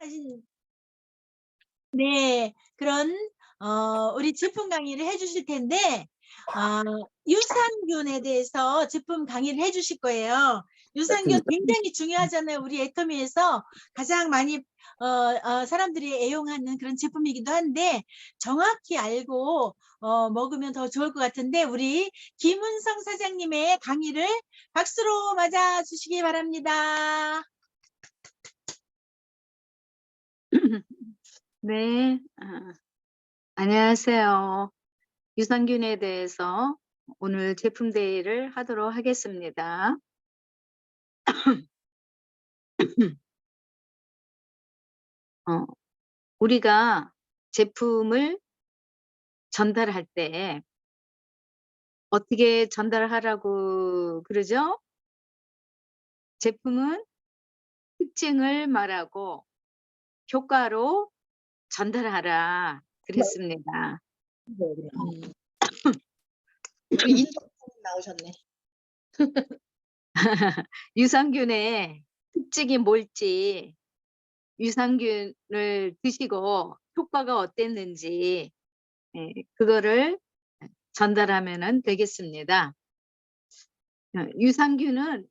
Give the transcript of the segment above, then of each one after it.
하신 네. 그런 우리 제품 강의를 해 주실 텐데 어 유산균에 대해서 제품 강의를 해 주실 거예요. 유산균 굉장히 중요하잖아요. 우리 애터미에서 가장 많이 사람들이 애용하는 그런 제품이기도 한데 정확히 알고 먹으면 더 좋을 것 같은데 우리 김은성 사장님의 강의를 박수로 맞아 주시기 바랍니다. 네. 안녕하세요. 유산균에 대해서 오늘 제품 대회를 하도록 하겠습니다. 어 우리가 제품을 전달할 때 어떻게 전달하라고 그러죠? 제품은 특징을 말하고 효과로 전달하라 그랬습니다. 음. 우리 인덕 나오셨네. 유산균의 특징이 뭘지, 유산균을 드시고 효과가 어땠는지 그거를 전달하면은 되겠습니다. 유산균은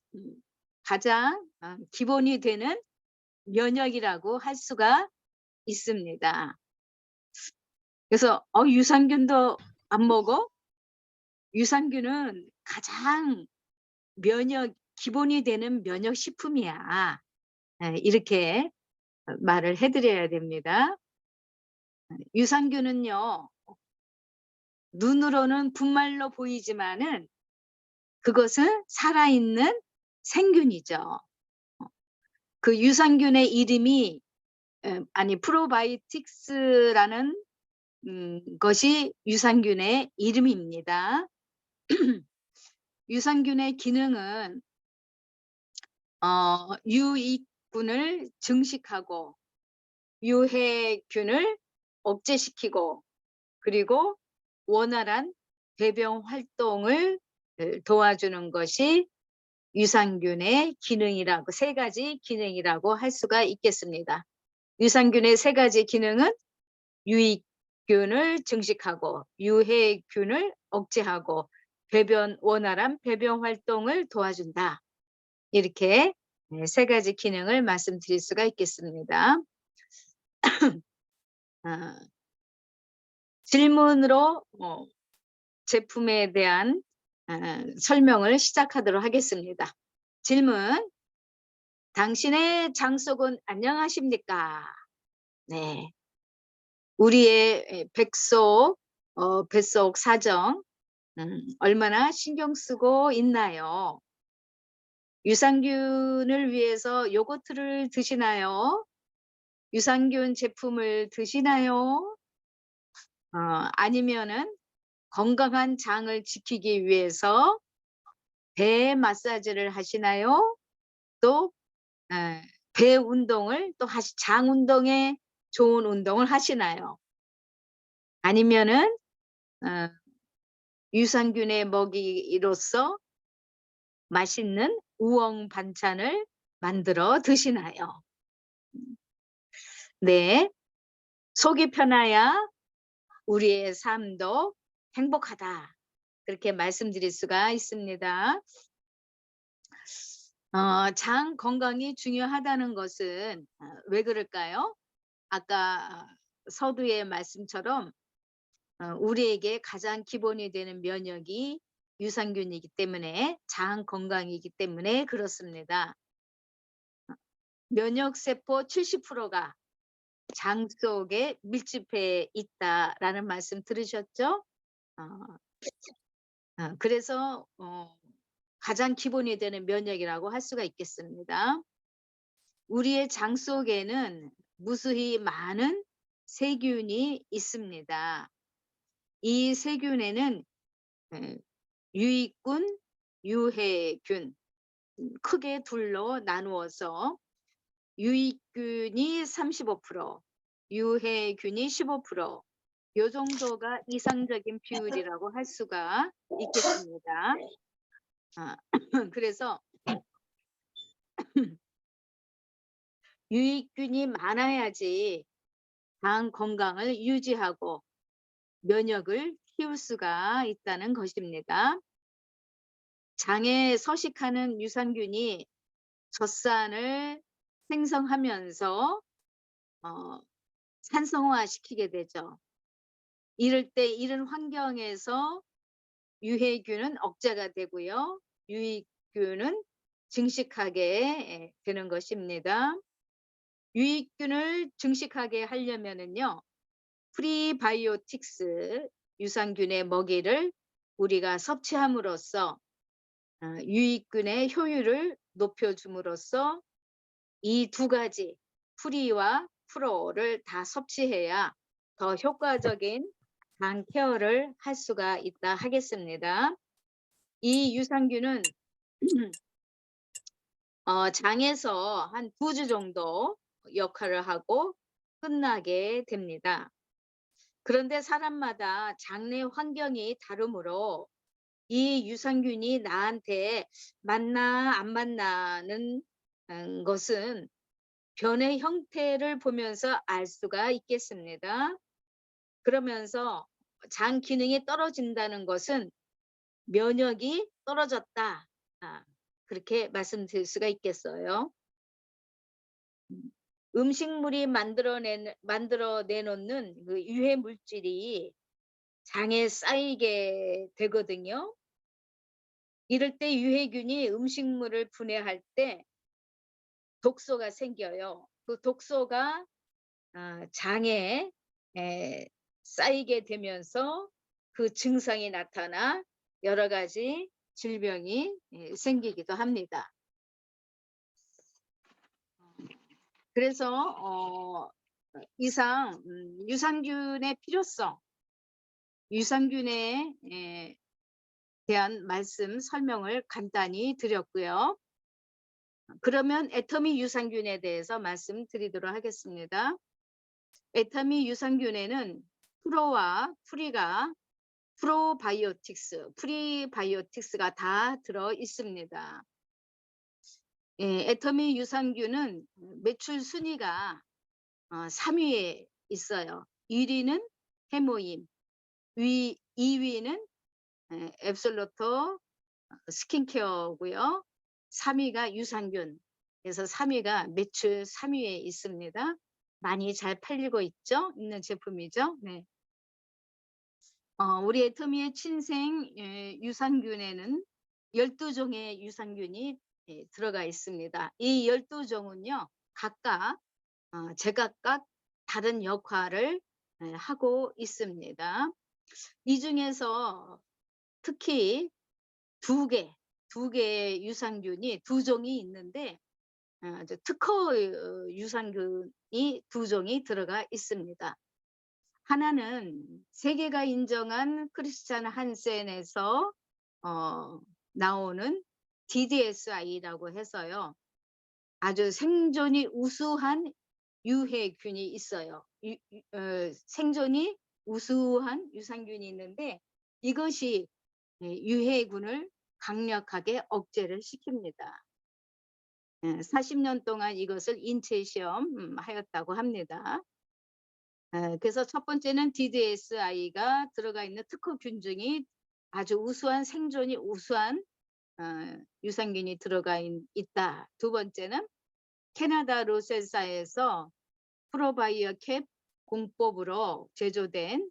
가장 기본이 되는 면역이라고 할 수가 있습니다. 그래서 유산균도 안 먹어? 유산균은 가장 기본이 되는 면역 식품이야. 이렇게 말을 해 드려야 됩니다. 유산균은요, 눈으로는 분말로 보이지만은 그것은 살아있는 생균이죠. 그 유산균의 이름이 프로바이오틱스라는 것이 유산균의 이름입니다. 유산균의 기능은 유익균을 증식하고 유해균을 억제시키고 그리고 원활한 배변 활동을 도와주는 것이 유산균의 기능이라고, 세 가지 기능이라고 할 수가 있겠습니다. 유산균의 세 가지 기능은 유익균을 증식하고 유해균을 억제하고 원활한 배변 활동을 도와준다. 이렇게 세 가지 기능을 말씀드릴 수가 있겠습니다. 질문으로 제품에 대한 설명을 시작하도록 하겠습니다. 질문. 당신의 장속은 안녕하십니까? 네. 우리의 뱃속 사정 얼마나 신경 쓰고 있나요? 유산균을 위해서 요거트를 드시나요? 유산균 제품을 드시나요? 아니면은 건강한 장을 지키기 위해서 배 마사지를 하시나요? 또 배 운동을 또 장 운동에 좋은 운동을 하시나요? 아니면은 유산균의 먹이로서 맛있는 우엉 반찬을 만들어 드시나요? 네. 속이 편해야 우리의 삶도 행복하다. 그렇게 말씀드릴 수가 있습니다. 장 건강이 중요하다는 것은 왜 그럴까요? 아까 서두의 말씀처럼 우리에게 가장 기본이 되는 면역이 유산균이기 때문에, 장 건강이기 때문에 그렇습니다. 면역세포 70%가 장 속에 밀집해 있다라는 말씀 들으셨죠? 그래서 가장 기본이 되는 면역이라고 할 수가 있겠습니다. 우리의 장 속에는 무수히 많은 세균이 있습니다. 이 세균에는 유익균, 유해균 크게 둘로 나누어서 유익균이 35%, 유해균이 15%, 요 정도가 이상적인 비율이라고 할 수가 있겠습니다. 그래서 유익균이 많아야지 장 건강을 유지하고 면역을 키울 수가 있다는 것입니다. 장에 서식하는 유산균이 젖산을 생성하면서 어, 산성화시키게 되죠. 이럴 때 이런 환경에서 유해균은 억제가 되고요. 유익균은 증식하게 되는 것입니다. 유익균을 증식하게 하려면은요. 프리바이오틱스 유산균의 먹이를 우리가 섭취함으로써 유익균의 효율을 높여줌으로써 이 두 가지 프리와 프로를 다 섭취해야 더 효과적인 장 케어를 할 수가 있다 하겠습니다. 이 유산균은 장에서 한 2주 정도 역할을 하고 끝나게 됩니다. 그런데 사람마다 장내 환경이 다르므로 이 유산균이 나한테 맞나 안 맞나는 것은 변의 형태를 보면서 알 수가 있겠습니다. 그러면서 장 기능이 떨어진다는 것은 면역이 떨어졌다. 그렇게 말씀드릴 수가 있겠어요. 음식물이 만들어내놓는 그 유해 물질이 장에 쌓이게 되거든요. 이럴 때 유해균이 음식물을 분해할 때 독소가 생겨요. 그 독소가 장에 쌓이게 되면서 그 증상이 나타나 여러 가지 질병이 생기기도 합니다. 그래서 이상 유산균의 필요성, 유산균에 대한 말씀 설명을 간단히 드렸고요. 그러면 애터미 유산균에 대해서 말씀드리도록 하겠습니다. 애터미 유산균에는 프로와 프리가 프리바이오틱스가 다 들어 있습니다. 애터미 유산균은 매출 순위가 3위에 있어요. 1위는 해모임, 2위는 앱솔루터 스킨케어고요. 3위가 유산균. 그래서 3위가 매출 3위에 있습니다. 많이 잘 팔리고 있는 제품이죠. 네. 우리 애터미의 친생 유산균에는 12종의 유산균이 들어가 있습니다. 이 12종은요. 각각 제각각 다른 역할을 하고 있습니다. 이 중에서 특히 두 개의 유산균이 2종이 있는데 특허 유산균이 2종이 들어가 있습니다. 하나는 세계가 인정한 크리스찬 한센에서 나오는 DDSI라고 해서요. 아주 생존이 우수한 유해균이 있어요. 생존이 우수한 유산균이 있는데 이것이 유해균을 강력하게 억제를 시킵니다. 40년 동안 이것을 인체 시험하였다고 합니다. 그래서 첫 번째는 DDSI가 들어가 있는 특허균 중이 아주 우수한 생존이 우수한 유산균이 들어가 있다. 두 번째는 캐나다 로셀사에서 프로바이오캡 공법으로 제조된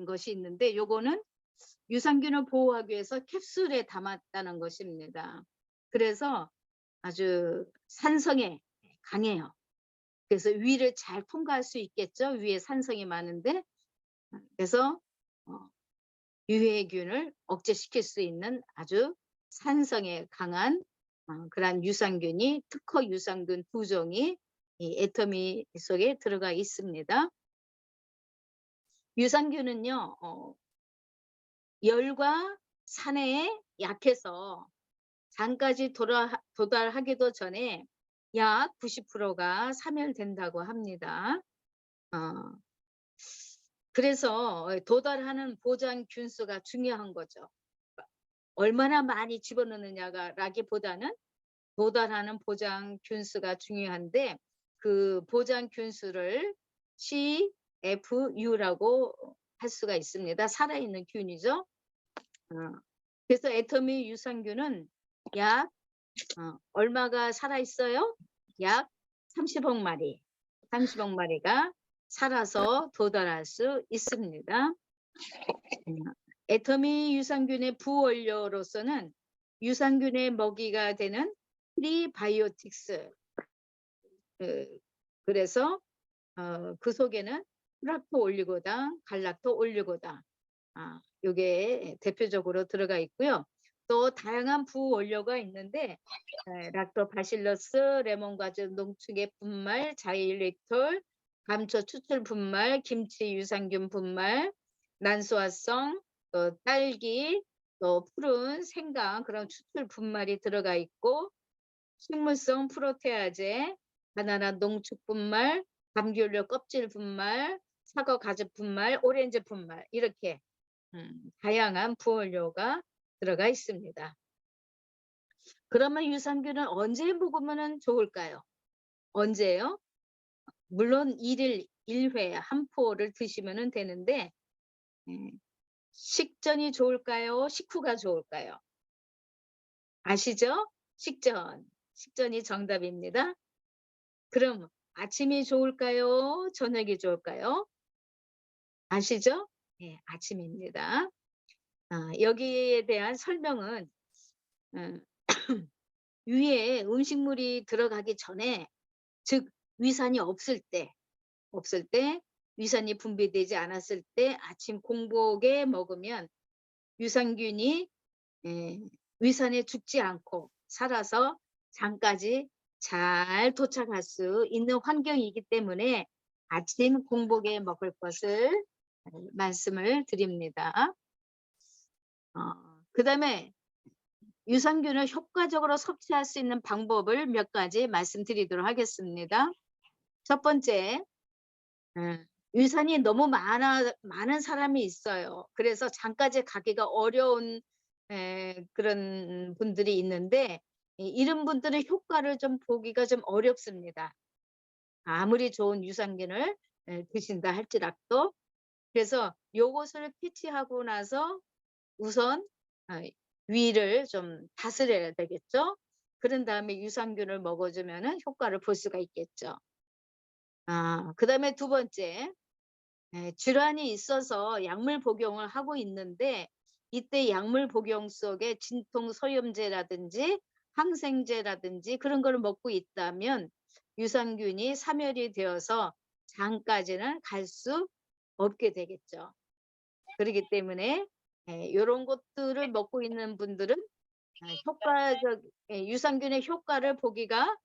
것이 있는데 요거는 유산균을 보호하기 위해서 캡슐에 담았다는 것입니다. 그래서 아주 산성에 강해요. 그래서 위를 잘 통과할 수 있겠죠. 위에 산성이 많은데 그래서 유해균을 억제시킬 수 있는 아주 산성에 강한 그러한 유산균이 특허 유산균 2종이 이 애터미 속에 들어가 있습니다. 유산균은요. 열과 산해에 약해서 장까지 도달하기도 전에 약 90%가 사멸된다고 합니다. 그래서 도달하는 보장 균수가 중요한 거죠. 얼마나 많이 집어넣느냐라기보다는 도달하는 보장 균수가 중요한데 그 보장 균수를 CFU라고 할 수가 있습니다. 살아있는 균이죠. 그래서 애터미 유산균은 약 얼마가 살아있어요? 약 30억 마리. 30억 마리가 살아서 도달할 수 있습니다. 애터미 유산균의 부원료로서는 유산균의 먹이가 되는 프리바이오틱스, 그래서 그 속에는 프락토 올리고당, 갈락토 올리고당, 요게 대표적으로 들어가 있고요. 또 다양한 부원료가 있는데 락토바실러스, 레몬과즙 농축액 분말, 자일리톨, 감초 추출 분말, 김치 유산균 분말, 난소화성, 또 딸기, 또 푸른, 생강 그런 추출 분말이 들어가 있고 식물성 프로테아제, 바나나 농축 분말, 감귤류 껍질 분말, 사과 가즙 분말, 오렌지 분말 이렇게 다양한 부원료가 들어가 있습니다. 그러면 유산균은 언제 먹으면 좋을까요? 언제요? 물론 1일 1회 한 포를 드시면 되는데 식전이 좋을까요? 식후가 좋을까요? 아시죠? 식전. 식전이 정답입니다. 그럼 아침이 좋을까요? 저녁이 좋을까요? 아시죠? 네, 아침입니다. 여기에 대한 설명은 위에 음식물이 들어가기 전에, 즉 위산이 없을 때 위산이 분비되지 않았을 때 아침 공복에 먹으면 유산균이 위산에 죽지 않고 살아서 장까지 잘 도착할 수 있는 환경이기 때문에 아침 공복에 먹을 것을 말씀을 드립니다. 그다음에 유산균을 효과적으로 섭취할 수 있는 방법을 몇 가지 말씀드리도록 하겠습니다. 첫 번째, 유산이 너무 많은 사람이 있어요. 그래서 장까지 가기가 어려운 그런 분들이 있는데 이런 분들은 효과를 좀 보기가 좀 어렵습니다. 아무리 좋은 유산균을 드신다 할지라도. 그래서 요것을 캐치하고 나서 우선 위를 좀 다스려야 되겠죠. 그런 다음에 유산균을 먹어주면은 효과를 볼 수가 있겠죠. 그다음에 두 번째, 질환이 있어서 약물 복용을 하고 있는데 이때 약물 복용 속에 진통 소염제라든지 항생제라든지 그런 거를 먹고 있다면 유산균이 사멸이 되어서 장까지는 갈 수 없게 되겠죠. 그렇기 때문에 요런 것들을 먹고 있는 분들은 유산균의 효과를 보기가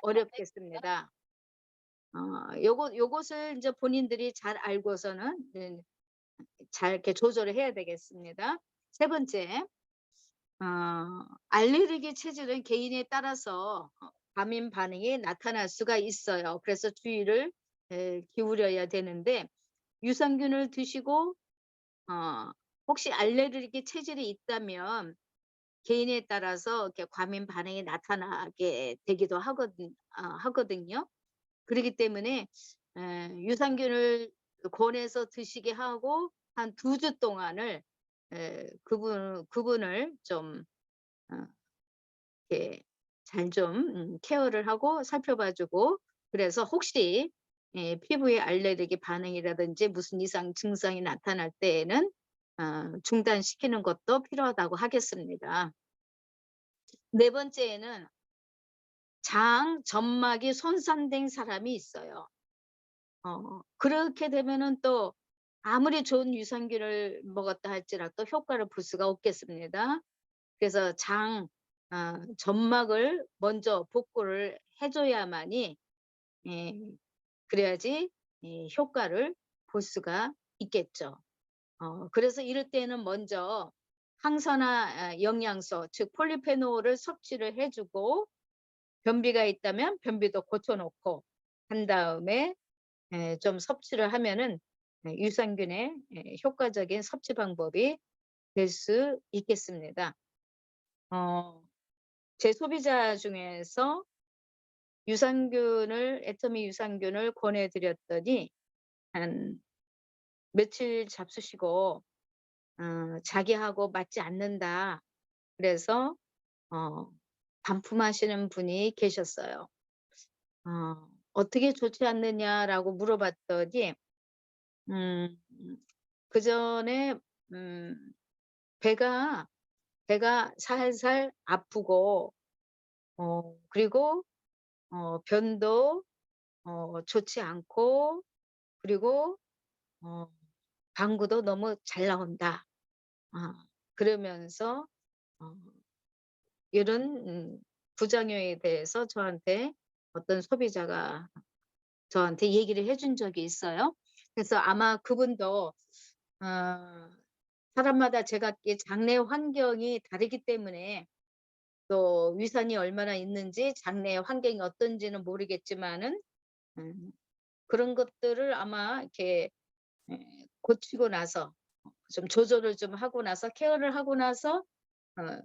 어렵겠습니다. 요것을 이제 본인들이 잘 알고서는 잘 이렇게 조절을 해야 되겠습니다. 세 번째, 알레르기 체질은 개인에 따라서 과민 반응이 나타날 수가 있어요. 그래서 주의를 기울여야 되는데 유산균을 드시고 혹시 알레르기 체질이 있다면 개인에 따라서 이렇게 과민 반응이 나타나게 되기도 하거든요. 그렇기 때문에 유산균을 권해서 드시게 하고 한 2주 동안을 그분을 좀 이렇게 잘 좀 케어를 하고 살펴봐 주고, 그래서 혹시 피부에 알레르기 반응이라든지 무슨 이상 증상이 나타날 때에는 중단시키는 것도 필요하다고 하겠습니다. 네 번째에는 장 점막이 손상된 사람이 있어요. 그렇게 되면은 또 아무리 좋은 유산균을 먹었다 할지라도 효과를 볼 수가 없겠습니다. 그래서 점막을 먼저 복구를 해 줘야만이 그래야지 효과를 볼 수가 있겠죠. 그래서 이럴 때는 먼저 항산화 영양소, 즉 폴리페놀을 섭취를 해 주고 변비가 있다면 변비도 고쳐 놓고 한 다음에 좀 섭취를 하면은 유산균의 효과적인 섭취 방법이 될 수 있겠습니다. 제 소비자 중에서 애터미 유산균을 권해드렸더니 한 며칠 잡수시고 자기하고 맞지 않는다. 그래서 반품하시는 분이 계셨어요. 어떻게 좋지 않느냐라고 물어봤더니 음 그전에 배가 살살 아프고 그리고 변도 좋지 않고 그리고 방구도 너무 잘 나온다. 그러면서 어 이런 부작용에 대해서 저한테 어떤 소비자가 저한테 얘기를 해준 적이 있어요. 그래서 아마 그분도 어 사람마다 제각기 장내 환경이 다르기 때문에 또 위산이 얼마나 있는지 장내 환경이 어떤지는 모르겠지만은 음 그런 것들을 아마 이렇게 고치고 나서 좀 조절을 좀 하고 나서 케어를 하고 나서 어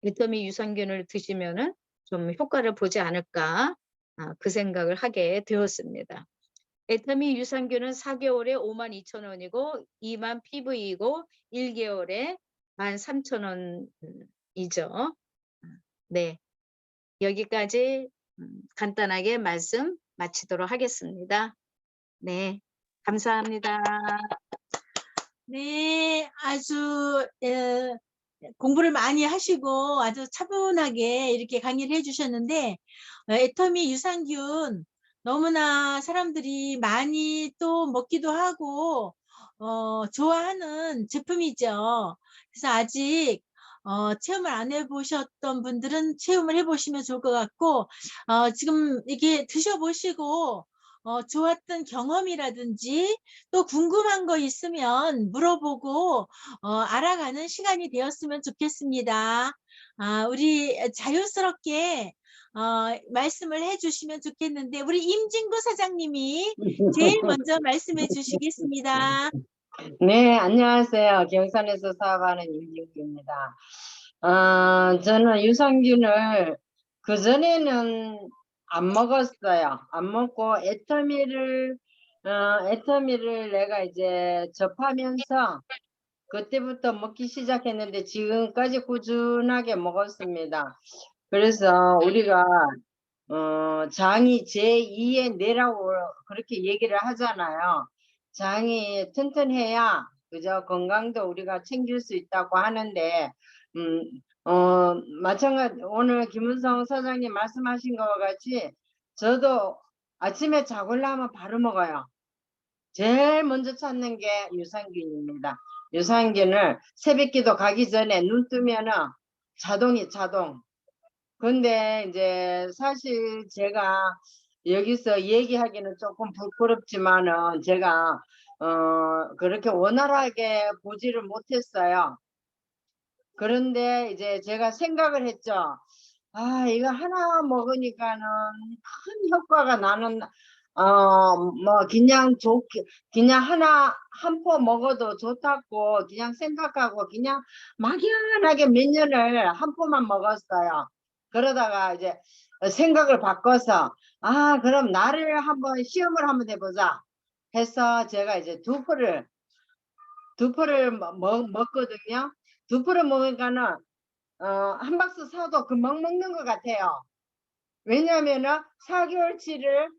비타민 유산균을 드시면은 좀 효과를 보지 않을까 그 생각을 하게 되었습니다. 비타민 유산균은 4개월에 52,000원이고 2만 PV이고 1개월에 13,000원 이죠. 네. 여기까지 간단하게 말씀 마치도록 하겠습니다. 네. 감사합니다. 네, 아주 공부를 많이 하시고 아주 차분하게 이렇게 강의를 해주셨는데 애터미 유산균 너무나 사람들이 많이 또 먹기도 하고 좋아하는 제품이죠. 그래서 아직 체험을 안 해보셨던 분들은 체험을 해보시면 좋을 것 같고 지금 이게 드셔보시고 좋았던 경험이라든지 또 궁금한 거 있으면 물어보고 알아가는 시간이 되었으면 좋겠습니다. 우리 자유스럽게 말씀을 해주시면 좋겠는데 우리 임진구 사장님이 제일 먼저 말씀해 주시겠습니다. 네, 안녕하세요. 경산에서 사업하는 임진구입니다. 저는 유산균을 그전에는 안 먹었어요. 안 먹고 애터미를 내가 이제 접하면서 그때부터 먹기 시작했는데 지금까지 꾸준하게 먹었습니다. 그래서 우리가 장이 제2의 뇌라고 그렇게 얘기를 하잖아요. 장이 튼튼해야 그저 건강도 우리가 챙길 수 있다고 하는데 마찬가지 오늘 김은성 사장님 말씀하신 것과 같이 저도 아침에 자고 나면 바로 먹어요. 제일 먼저 찾는 게 유산균입니다. 유산균을 새벽기도 가기 전에 눈 뜨면은 자동. 근데 이제 사실 제가 여기서 얘기하기는 조금 부끄럽지만은 제가 그렇게 원활하게 보지를 못했어요. 그런데 이제 제가 생각을 했죠. 이거 하나 먹으니까는 큰 효과가 나는 뭐 그냥 한 포 먹어도 좋다고 그냥 생각하고 그냥 막연하게 몇 년을 한 포만 먹었어요. 그러다가 이제 생각을 바꿔서 그럼 나를 한번 시험을 한번 해보자 해서 제가 이제 두 포를 먹거든요. 두 포를 먹으니까는 한 박스 사도 금방 먹는 것 같아요. 왜냐하면은 4개월치를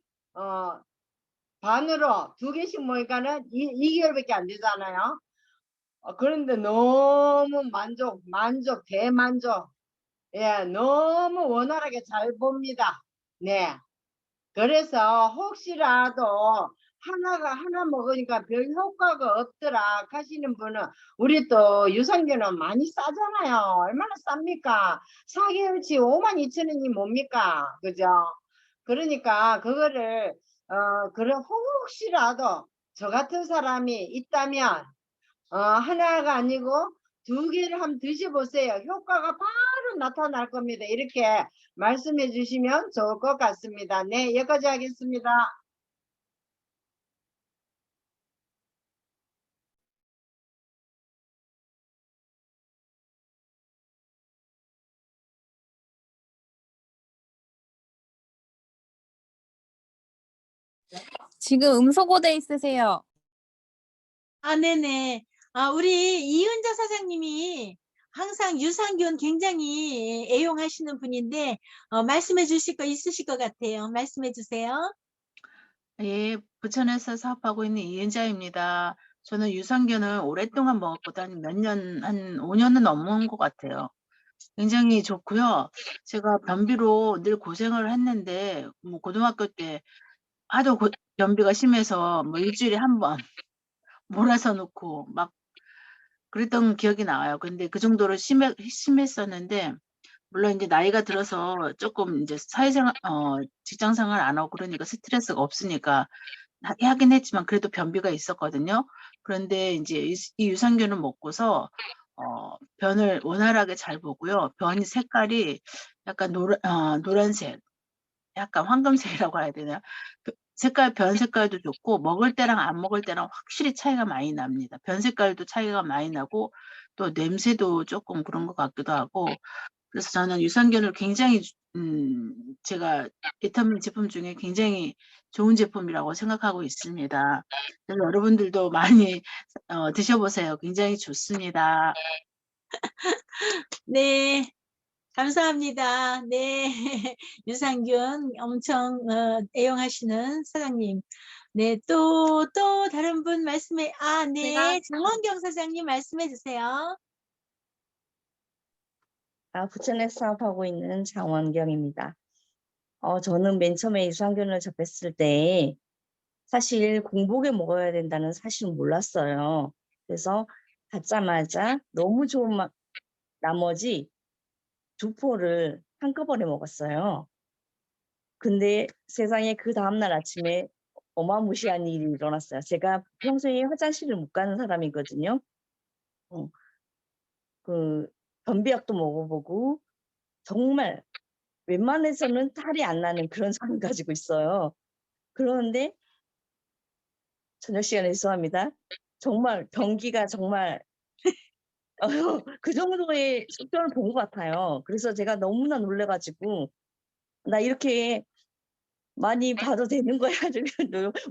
반으로 2개씩 먹으니까는 2개월밖에 안 되잖아요. 그런데 너무 대만족. 예, 너무 원활하게 잘 봅니다. 네. 그래서 혹시라도 하나 먹으니까 별 효과가 없더라 하시는 분은 우리 또 유산균은 많이 싸잖아요. 얼마나 쌉니까? 4개월치 52,000원이 뭡니까? 그죠? 그러니까 그거를 그래 혹시라도 저 같은 사람이 있다면 하나가 아니고 2개를 한번 드셔보세요. 효과가 바로 나타날 겁니다. 이렇게 말씀해 주시면 좋을 것 같습니다. 네, 여기까지 하겠습니다. 지금 음소거돼 있으세요. 아, 네네. 우리 이은자 사장님이 항상 유산균 굉장히 애용하시는 분인데, 말씀해 주실 거 있으실 것 같아요. 말씀해 주세요. 예, 부천에서 사업하고 있는 이은자입니다. 저는 유산균을 오랫동안 먹었거든요. 몇 년, 한 5년은 넘은 것 같아요. 굉장히 좋고요. 제가 변비로 늘 고생을 했는데, 뭐 고등학교 때 하도 변비가 심해서 뭐 일주일에 한 번 몰아서 놓고 막 그랬던 기억이 나와요. 근데 그 정도로 심했었는데, 물론 이제 나이가 들어서 조금 이제 직장 생활 안 하고 그러니까 스트레스가 없으니까 하긴 했지만 그래도 변비가 있었거든요. 그런데 이제 이 유산균을 먹고서 변을 원활하게 잘 보고요. 변이 색깔이 약간 노란색, 약간 황금색이라고 해야 되나요? 변 색깔도 좋고 먹을 때랑 안 먹을 때랑 확실히 차이가 많이 납니다. 변 색깔도 차이가 많이 나고 또 냄새도 조금 그런 것 같기도 하고 그래서 저는 유산균을 굉장히 제가 비타민 제품 중에 굉장히 좋은 제품이라고 생각하고 있습니다. 그래서 여러분들도 많이 드셔보세요. 굉장히 좋습니다. 네. 감사합니다. 네. 유산균 엄청 애용하시는 사장님. 네. 또 다른 분 네. 제가 정원경 사장님 말씀해 주세요. 부천에서 사업하고 있는 장원경입니다. 저는 맨 처음에 유산균을 접했을 때 사실 공복에 먹어야 된다는 사실은 몰랐어요. 그래서 받자마자 너무 좋은 나머지 2포를 한꺼번에 먹었어요. 근데 세상에 그 다음날 아침에 어마무시한 일이 일어났어요. 제가 평소에 화장실을 못 가는 사람이거든요. 변비약도 먹어보고 정말 웬만해서는 탈이 안 나는 그런 성을 가지고 있어요. 그러는데 저녁 시간에 죄송합니다. 정말 변기가 정말 그 정도의 속도를 본 것 같아요. 그래서 제가 너무나 놀래 가지고 '나 이렇게 많이 봐도 되는 거야?'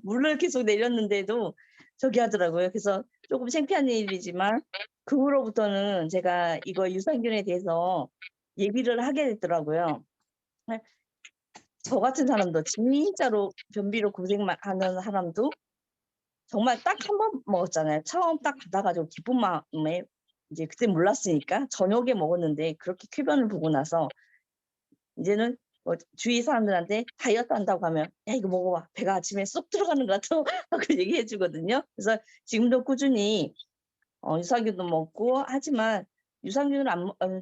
물을 계속 내렸는데도 저기 하더라고요. 그래서 조금 창피한 일이지만 그 후로부터는 제가 이거 유산균에 대해서 얘기를 하게 됐더라고요. 저 같은 사람도 진짜로 변비로 고생하는 사람도 정말 딱 한 번 먹었잖아요. 처음 딱 받아 가지고 기쁜 마음에 이제 그때 몰랐으니까 저녁에 먹었는데 그렇게 쾌변을 보고 나서 이제는 주위 사람들한테 다이어트 한다고 하면 "야 이거 먹어 봐. 배가 아침에 쏙 들어가는 것 같아." 하고 얘기해 주거든요. 그래서 지금도 꾸준히 유산균도 먹고 하지만 유산균을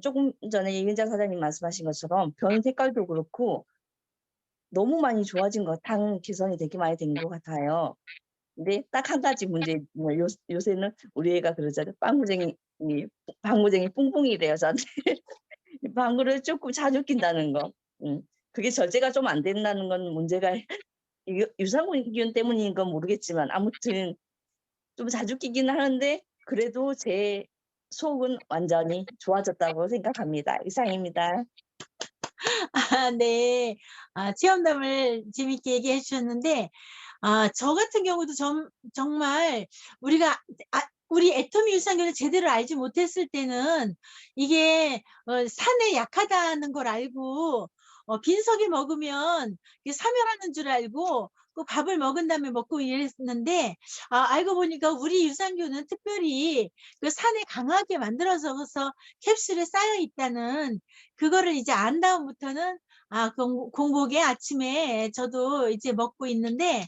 조금 전에 이은자 사장님 말씀하신 것처럼 변 색깔도 그렇고 너무 많이 좋아진 당 개선이 되게 많이 된 것 같아요. 근데 딱 한 가지 문제 요새는 우리 애가 그러잖아요. 방구쟁이 뿡뿡이래요 저한테. 방구를 조금 자주 낀다는 거. 그게 절제가 좀 안 된다는 건 문제가 유산균 때문인 건 모르겠지만 아무튼 좀 자주 끼기는 하는데 그래도 제 속은 완전히 좋아졌다고 생각합니다. 이상입니다. 네. 체험담을 재밌게 얘기해 주셨는데, 저 같은 경우도 정말 우리 애터미 유산균을 제대로 알지 못했을 때는 이게 산에 약하다는 걸 알고 빈속에 먹으면 이게 사멸하는 줄 알고 그 밥을 먹은 다음에 먹고 이랬는데, 알고 보니까 우리 유산균은 특별히 그 산에 강하게 만들어서 캡슐에 쌓여 있다는 그거를 이제 안 다음부터는 공복에 아침에 저도 이제 먹고 있는데,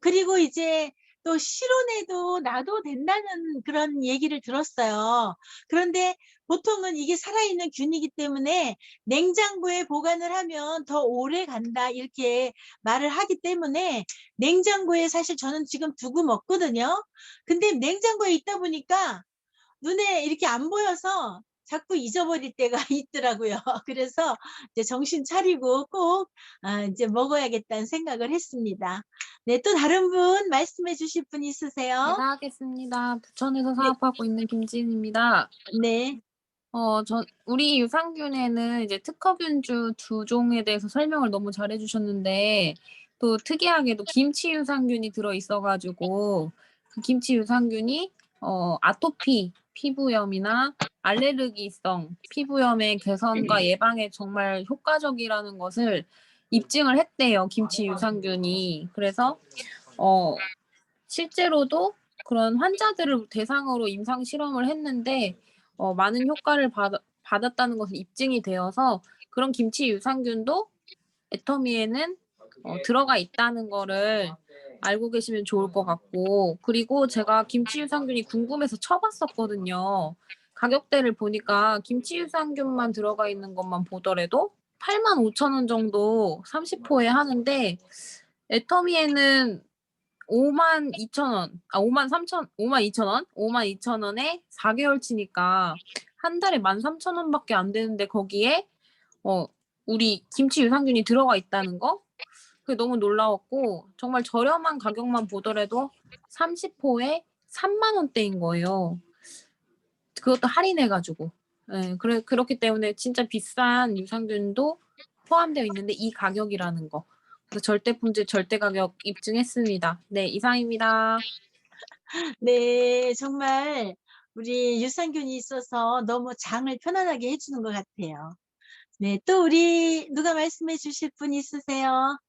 그리고 이제 또 실온에도 놔도 된다는 그런 얘기를 들었어요. 그런데 보통은 이게 살아있는 균이기 때문에 냉장고에 보관을 하면 더 오래 간다 이렇게 말을 하기 때문에 냉장고에 사실 저는 지금 두고 먹거든요. 근데 냉장고에 있다 보니까 눈에 이렇게 안 보여서 자꾸 잊어버릴 때가 있더라고요. 그래서 이제 정신 차리고 꼭 이제 먹어야겠다는 생각을 했습니다. 네, 또 다른 분 말씀해 주실 분 있으세요? 제가 하겠습니다. 부천에서 네. 사업하고 있는 김지은입니다. 네. 우리 유산균에는 이제 특허균주 2종에 대해서 설명을 너무 잘해 주셨는데 또 특이하게도 김치 유산균이 들어 있어가지고 그 김치 유산균이 아토피 피부염이나 알레르기성 피부염의 개선과 예방에 정말 효과적이라는 것을 입증을 했대요. 김치 유산균이. 그래서 실제로도 그런 환자들을 대상으로 임상 실험을 했는데 많은 효과를 받았다는 것은 입증이 되어서 그런 김치 유산균도 애터미에는 들어가 있다는 거를 알고 계시면 좋을 것 같고, 그리고 제가 김치 유산균이 궁금해서 쳐봤었거든요. 가격대를 보니까 김치 유산균만 들어가 있는 것만 보더라도 85,000원 정도 30포에 하는데 애터미에는 52,000원, 52,000원? 52,000원에 4개월치니까 한 달에 13,000원밖에 안 되는데 거기에 우리 김치 유산균이 들어가 있다는 거? 그게 너무 놀라웠고 정말 저렴한 가격만 보더라도 30포에 3만 원대인 거예요. 그것도 할인해가지고. 네, 그렇기 때문에 진짜 비싼 유산균도 포함되어 있는데 이 가격이라는 거. 그래서 절대 품질, 절대 가격 입증했습니다. 네, 이상입니다. 네, 정말 우리 유산균이 있어서 너무 장을 편안하게 해주는 것 같아요. 네, 또 우리 누가 말씀해 주실 분 있으세요?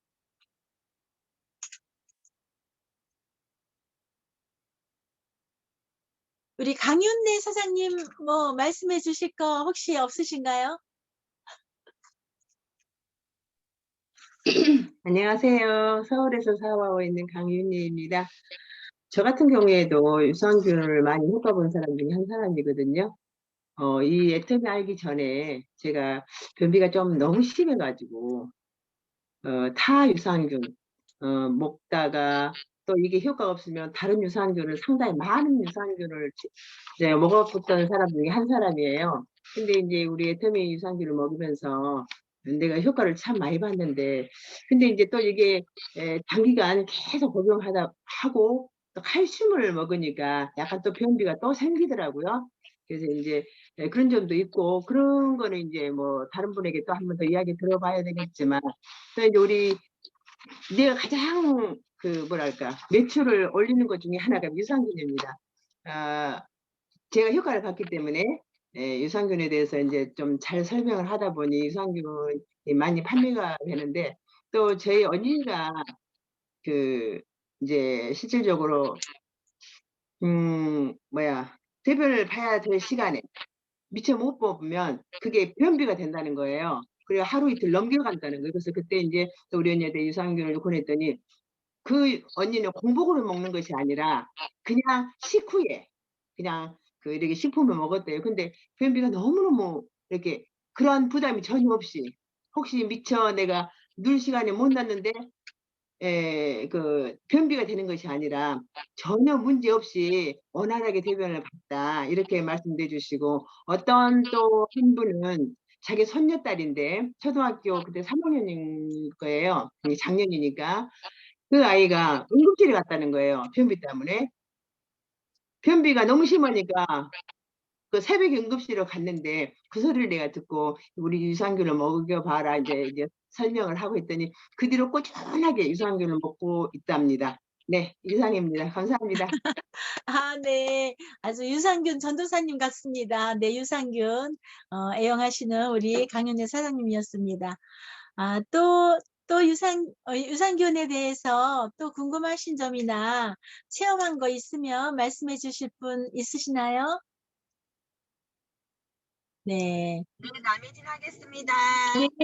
우리 강윤래 사장님 뭐 말씀해 주실 거 혹시 없으신가요? 안녕하세요. 서울에서 사업하고 있는 강윤희입니다. 저 같은 경우에도 유산균을 많이 효과본 사람 중에 한 사람이거든요. 이 애터미 알기 전에 제가 변비가 좀 너무 심해가지고 타 유산균 먹다가 또 이게 효과가 없으면 다른 유산균을 상당히 많은 유산균을 이제 먹었던 사람 중에 한 사람이에요. 근데 이제 우리 애터미 유산균을 먹으면서 내가 효과를 참 많이 봤는데, 근데 이제 또 이게 단기간 계속 복용하고 또 칼슘을 먹으니까 약간 또 변비가 또 생기더라고요. 그래서 이제 그런 점도 있고, 그런 거는 이제 뭐 다른 분에게 또 한 번 더 이야기 들어봐야 되겠지만, 또 이제 우리 내가 가장 뭐랄까 매출을 올리는 것 중에 하나가 유산균입니다. 제가 효과를 봤기 때문에 유산균에 대해서 이제 좀 잘 설명을 하다 보니 유산균이 많이 판매가 되는데, 또 저희 언니가 이제 실질적으로 대변을 봐야 될 시간에 미처 못 뽑으면 그게 변비가 된다는 거예요. 그리고 하루 이틀 넘겨간다는 거예요. 그래서 그때 이제 또 우리 언니한테 유산균을 권했더니 그 언니는 공복으로 먹는 것이 아니라 그냥 식후에 그냥 이렇게 식품을 먹었대요. 근데 변비가 너무너무 이렇게 그러한 부담이 전혀 없이, 혹시 미처 내가 누울 시간에 못 났는데 변비가 되는 것이 아니라 전혀 문제 없이 원활하게 대변을 봤다, 이렇게 말씀해 주시고, 어떤 또 한 분은 자기 손녀딸인데 초등학교 그때 3학년인 거예요. 작년이니까. 그 아이가 응급실에 갔다는 거예요. 변비 때문에. 변비가 너무 심하니까 그 새벽에 응급실로 갔는데 그 소리를 내가 듣고 우리 유산균을 먹여봐라 이제 설명을 하고 있더니 그 뒤로 꾸준하게 유산균을 먹고 있답니다. 네, 이상입니다. 감사합니다. 아, 네. 아주 유산균 전도사님 같습니다. 네, 유산균 애용하시는 우리 강윤혜 사장님이었습니다. 또 유산균에 대해서 또 궁금하신 점이나 체험한 거 있으면 말씀해 주실 분 있으시나요? 네. 네, 남혜진 하겠습니다.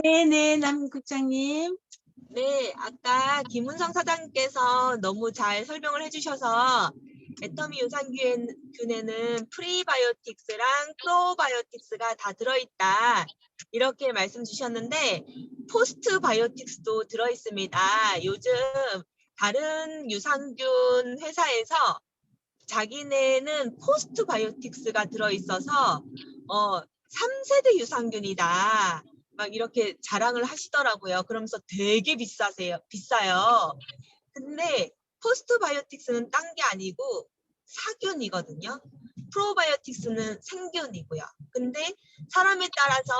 네, 남 국장님. 네, 아까 김은성 사장님께서 너무 잘 설명을 해주셔서 애터미 유산균에는 프리바이오틱스랑 프로바이오틱스가 다 들어있다, 이렇게 말씀 주셨는데 포스트바이오틱스도 들어있습니다. 요즘 다른 유산균 회사에서 자기네는 포스트바이오틱스가 들어있어서 3세대 유산균이다, 막 이렇게 자랑을 하시더라고요. 그러면서 되게 비싸요. 근데 포스트바이오틱스는 딴 게 아니고 사균이거든요. 프로바이오틱스는 생균이고요. 근데 사람에 따라서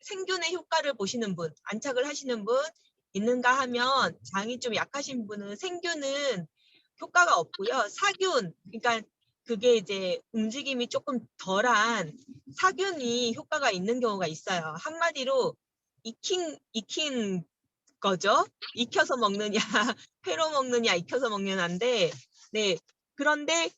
생균의 효과를 보시는 분, 안착을 하시는 분, 있는가 하면 장이 좀 약하신 분은 생균은 효과가 없고요. 사균, 그러니까 그게 이제 움직임이 조금 덜한 사균이 효과가 있는 경우가 있어요. 한마디로 익힌 거죠. 익혀서 먹느냐, 회로 먹느냐, 익혀서 먹느냐인데, 네. 그런데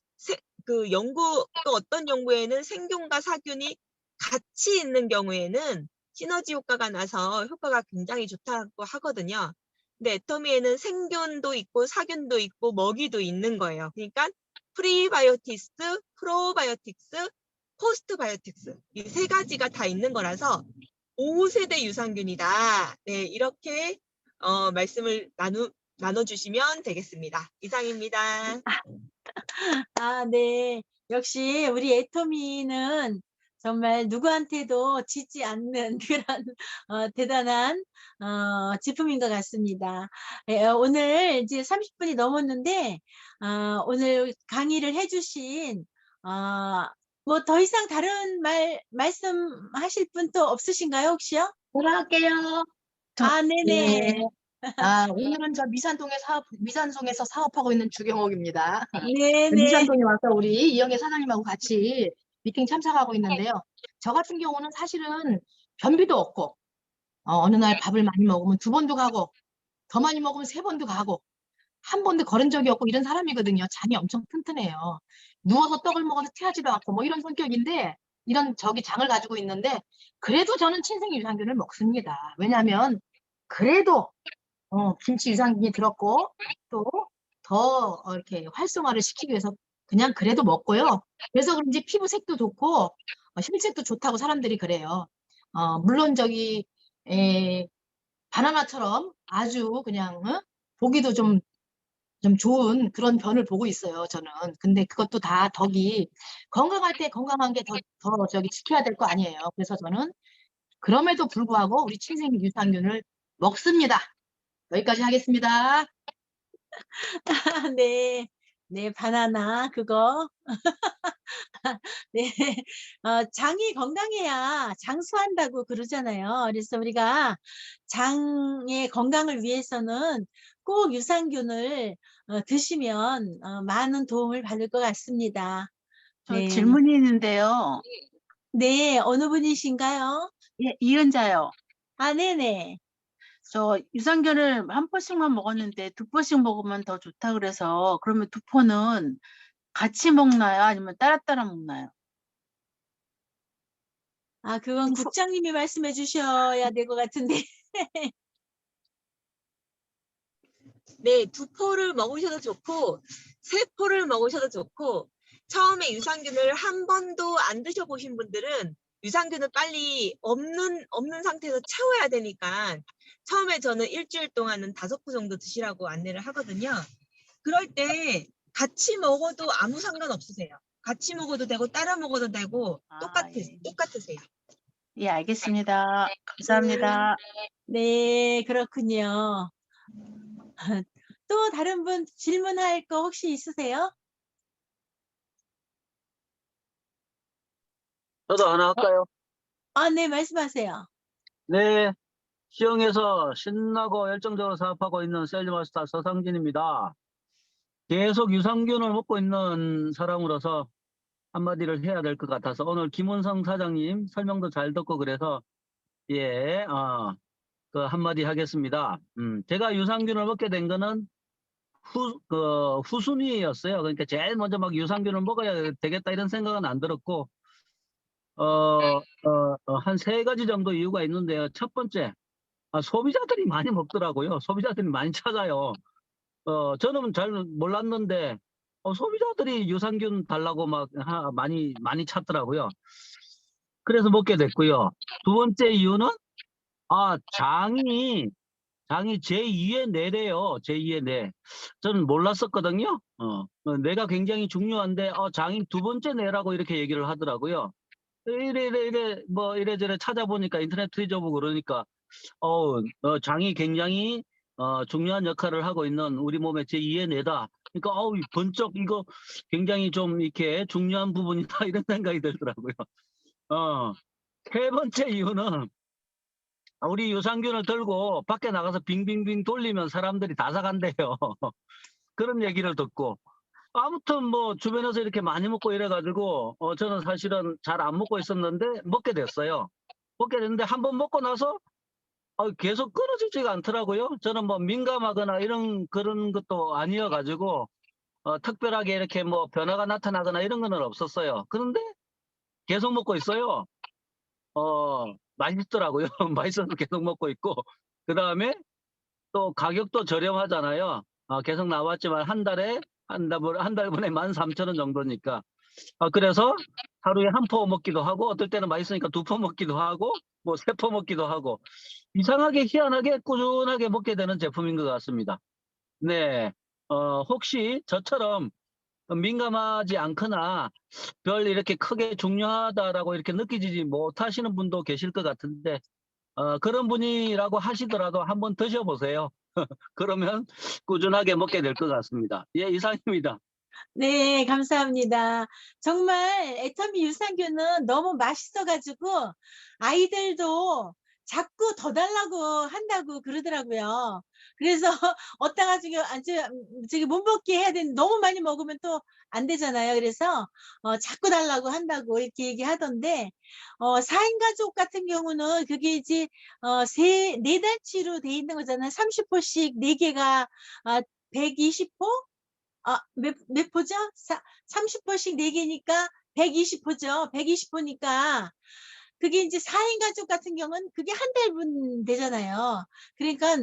그 또 어떤 연구에는 생균과 사균이 같이 있는 경우에는 시너지 효과가 나서 효과가 굉장히 좋다고 하거든요. 근데 애터미에는 생균도 있고 사균도 있고 먹이도 있는 거예요. 그러니까 프리바이오틱스, 프로바이오틱스, 포스트바이오틱스 이 세 가지가 다 있는 거라서 5세대 유산균이다. 네, 이렇게 말씀을 나눠주시면 되겠습니다. 이상입니다. 아, 네. 역시 우리 애터미는 정말 누구한테도 지지 않는 그런 대단한 제품인 것 같습니다. 오늘 이제 30분이 넘었는데 오늘 강의를 해주신 뭐 더 이상 다른 말씀하실 분 또 없으신가요, 혹시요? 돌아갈게요. 아, 네네. 오늘은 저 미산동에서 사업하고 있는 주경옥입니다. 네네. 미산동에 와서 우리 이영애 사장님하고 같이 미팅 참석하고 있는데요. 저 같은 경우는 사실은 변비도 없고, 어느 날 밥을 많이 먹으면 2번도 가고, 더 많이 먹으면 3번도 가고, 한 번도 걸은 적이 없고 이런 사람이거든요. 장이 엄청 튼튼해요. 누워서 떡을 먹어도 태하지도 않고 뭐 이런 성격인데, 이런 장을 가지고 있는데, 그래도 저는 친생 유산균을 먹습니다. 왜냐하면 그래도 김치 유산균이 들었고 또 더 이렇게 활성화를 시키기 위해서 그냥 그래도 먹고요. 그래서 그런지 피부색도 좋고 혈색도 좋다고 사람들이 그래요. 물론 바나나처럼 아주 그냥 보기도 좀 좋은 그런 변을 보고 있어요, 저는. 근데 그것도 다 덕이 건강할 때 건강한 게 더 지켜야 될 거 아니에요. 그래서 저는 그럼에도 불구하고 우리 친생 유산균을 먹습니다. 여기까지 하겠습니다. 네. 네, 바나나 그거. 네. 장이 건강해야 장수한다고 그러잖아요. 그래서 우리가 장의 건강을 위해서는 꼭 유산균을 드시면 많은 도움을 받을 것 같습니다. 저 네. 질문이 있는데요. 네, 어느 분이신가요? 예, 이은자요. 아, 네네. 저 유산균을 한 포씩만 먹었는데 2포씩 먹으면 더 좋다 그래서 그러면 2포는 같이 먹나요? 아니면 따라 먹나요? 아, 그건 국장님이 말씀해 주셔야 될 것 같은데. 네, 2포를 먹으셔도 좋고 3포를 먹으셔도 좋고 처음에 유산균을 한 번도 안 드셔보신 분들은 유산균을 빨리 없는 상태에서 채워야 되니까 처음에 저는 일주일 동안은 5포 정도 드시라고 안내를 하거든요. 그럴 때 같이 먹어도 아무 상관없으세요. 같이 먹어도 되고 따라 먹어도 되고 예. 똑같으세요. 예, 알겠습니다. 감사합니다. 네, 그렇군요. 또 다른 분 질문할 거 혹시 있으세요? 저도 하나 할까요? 아, 네, 말씀하세요. 네, 시흥에서 신나고 열정적으로 사업하고 있는 셀즈마스터 서상진입니다. 계속 유산균을 먹고 있는 사람으로서 한마디를 해야 될 것 같아서 오늘 김원성 사장님 설명도 잘 듣고 그래서 그 한마디 하겠습니다. 제가 유산균을 먹게 된 거는 후순위였어요. 그러니까 제일 먼저 막 유산균을 먹어야 되겠다 이런 생각은 안 들었고 한 3가지 정도 이유가 있는데요. 첫 번째, 소비자들이 많이 먹더라고요. 소비자들이 많이 찾아요. 저는 잘 몰랐는데 소비자들이 유산균 달라고 막 많이 찾더라고요. 그래서 먹게 됐고요. 2번째 이유는 장이 제2의 뇌래요. 제2의 뇌. 저는 몰랐었거든요. 뇌가 굉장히 중요한데 장이 2번째 뇌라고 이렇게 얘기를 하더라고요. 이래저래 찾아보니까 인터넷 뒤져보고 그러니까 장이 굉장히 중요한 역할을 하고 있는 우리 몸의 제2의 뇌다. 그러니까 번쩍 이거 굉장히 좀 이렇게 중요한 부분이다 이런 생각이 들더라고요. 3번째 이유는 우리 유산균을 들고 밖에 나가서 빙빙빙 돌리면 사람들이 다 사간대요. 그런 얘기를 듣고. 아무튼 뭐 주변에서 이렇게 많이 먹고 이래가지고 저는 사실은 잘 안 먹고 있었는데 먹게 됐어요. 먹게 됐는데 한번 먹고 나서 계속 끊어지지가 않더라고요. 저는 뭐 민감하거나 그런 것도 아니어가지고 특별하게 이렇게 뭐 변화가 나타나거나 이런 거는 없었어요. 그런데 계속 먹고 있어요. 맛있더라고요. 맛있어서 계속 먹고 있고, 그 다음에 또 가격도 저렴하잖아요. 계속 나왔지만 한 달분에 13,000원 정도니까. 그래서 하루에 한 포 먹기도 하고, 어떨 때는 맛있으니까 2포 먹기도 하고, 뭐 3포 먹기도 하고, 이상하게 희한하게 꾸준하게 먹게 되는 제품인 것 같습니다. 네. 혹시 저처럼 민감하지 않거나 별 이렇게 크게 중요하다라고 이렇게 느끼지 못하시는 분도 계실 것 같은데, 그런 분이라고 하시더라도 한번 드셔보세요. 그러면 꾸준하게 먹게 될 것 같습니다. 예, 이상입니다. 네, 감사합니다. 정말 애터미 유산균은 너무 맛있어가지고 아이들도 자꾸 더 달라고 한다고 그러더라고요. 그래서 어디다가 저기 못 먹게 해야 되는데 너무 많이 먹으면 또 안 되잖아요. 그래서 자꾸 달라고 한다고 이렇게 얘기하던데 4인 가족 같은 경우는 그게 이제 4달치로 돼 있는 거잖아요. 30포씩 4개가 120포? 몇 포죠? 30포씩 4개니까 120포죠. 120포니까 그게 이제 4인 가족 같은 경우는 그게 한 달분 되잖아요. 그러니까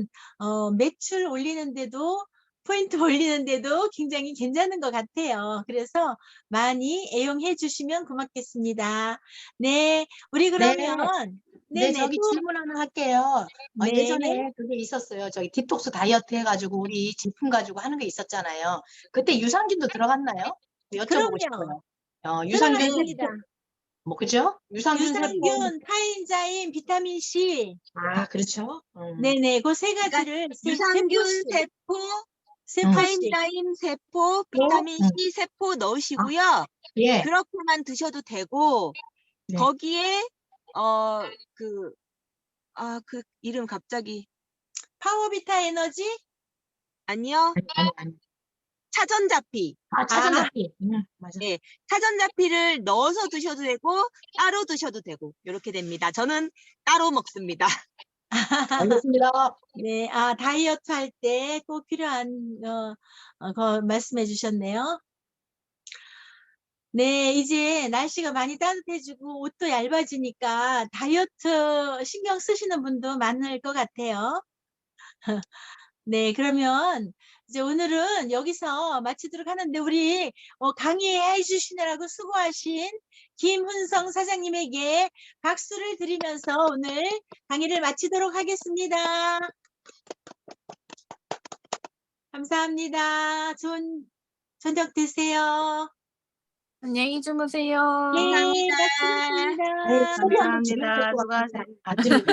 매출 올리는데도 포인트 올리는데도 굉장히 괜찮은 것 같아요. 그래서 많이 애용해 주시면 고맙겠습니다. 네, 우리 그러면 네, 네네 저기 또 질문 하나 할게요. 네. 예전에 그게 있었어요. 저기 디톡스 다이어트 해가지고 우리 제품 가지고 하는 게 있었잖아요. 그때 유산균도 들어갔나요? 여쭤보고 그럼요. 싶어요. 유산균 들어갔습니다. 세포, 뭐 그죠? 유산균 세포. 유산균, 타인자인, 비타민 C. 아, 그렇죠. 네네, 그 세 그러니까 가지를 세 유산균 포씩, 세포, 세 포씩. 타임자임 세포, 비타민 C 세포 넣으시고요. 예. 그렇게만 드셔도 되고 네. 거기에 그 이름 갑자기 파워비타 에너지? 아니요. 아니. 차전자피. 차전자피. 맞아. 네, 차전자피를 넣어서 드셔도 되고 따로 드셔도 되고 이렇게 됩니다. 저는 따로 먹습니다. 알겠습니다. 네, 다이어트 할 때 꼭 필요한 거 말씀해 주셨네요. 네, 이제 날씨가 많이 따뜻해지고 옷도 얇아지니까 다이어트 신경 쓰시는 분도 많을 것 같아요. 네, 그러면 이제 오늘은 여기서 마치도록 하는데 우리 강의해 주시느라고 수고하신 김훈성 사장님에게 박수를 드리면서 오늘 강의를 마치도록 하겠습니다. 감사합니다. 좋은 저녁 되세요. 안녕히 주무세요. 네, 감사합니다. 마치겠습니다. 네, 감사합니다. 수고하세요. 아침